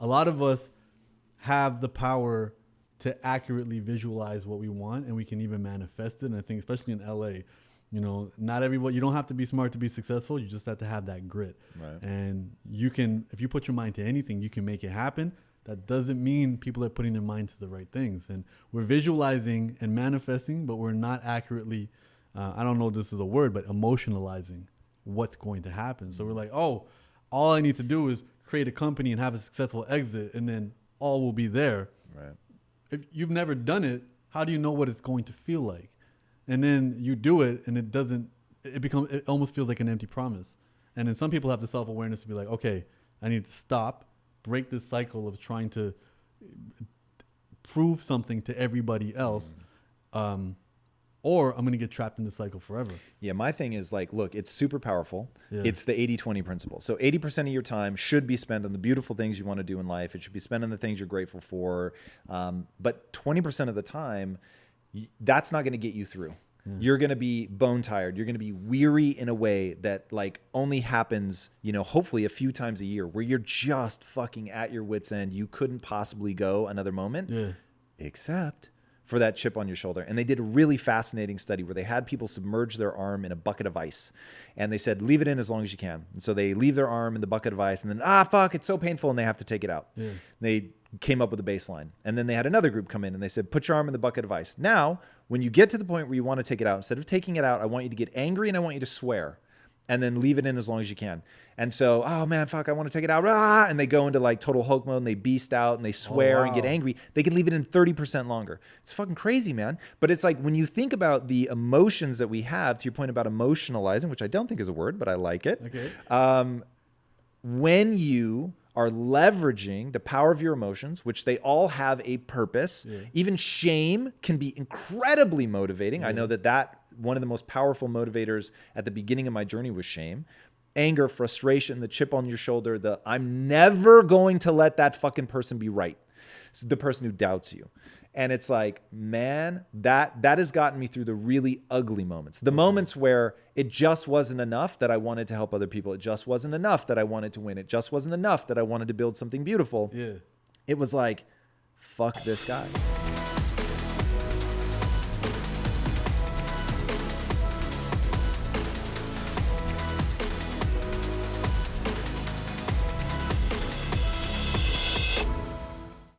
A lot of us have the power to accurately visualize what we want, and we can even manifest it. And I think especially in LA, you know, not everybody, you don't have to be smart to be successful. You just have to have that grit. Right. And you can, if you put your mind to anything, you can make it happen. That doesn't mean people are putting their mind to the right things. And we're visualizing and manifesting, but we're not accurately, I don't know if this is a word, but emotionalizing what's going to happen. So we're like, oh, all I need to do is create a company and have a successful exit, and then all will be there. Right. If you've never done it, how do you know what it's going to feel like? And then you do it, and it almost feels like an empty promise. And then some people have the self-awareness to be like, okay, I need to stop, break this cycle of trying to prove something to everybody else, or I'm going to get trapped in this cycle forever. Yeah, my thing is like, look, it's super powerful. Yeah. It's the 80-20 principle. So 80% of your time should be spent on the beautiful things you want to do in life. It should be spent on the things you're grateful for. But 20% of the time, that's not going to get you through. Yeah. You're going to be bone tired. You're going to be weary in a way that like only happens, you know, hopefully a few times a year, where you're just fucking at your wit's end. You couldn't possibly go another moment, except for that chip on your shoulder. And they did a really fascinating study where they had people submerge their arm in a bucket of ice. And they said, leave it in as long as you can. And so they leave their arm in the bucket of ice, and then, fuck, it's so painful, and they have to take it out. Yeah. They came up with a baseline. And then they had another group come in, and they said, put your arm in the bucket of ice. Now, when you get to the point where you want to take it out, instead of taking it out, I want you to get angry and I want you to swear. And then leave it in as long as you can. And so, oh man, fuck, I want to take it out. And they go into like total Hulk mode, and they beast out and they swear and get angry. They can leave it in 30% longer. It's fucking crazy, man. But it's like when you think about the emotions that we have, to your point about emotionalizing, which I don't think is a word, but I like it. Okay. When you are leveraging the power of your emotions, which they all have a purpose. Yeah. Even shame can be incredibly motivating. Yeah. I know that one of the most powerful motivators at the beginning of my journey was shame. Anger, frustration, the chip on your shoulder, the I'm never going to let that fucking person be right. It's the person who doubts you. And it's like, man, that has gotten me through the really ugly moments. The moments where it just wasn't enough that I wanted to help other people. It just wasn't enough that I wanted to win. It just wasn't enough that I wanted to build something beautiful. Yeah. It was like, fuck this guy.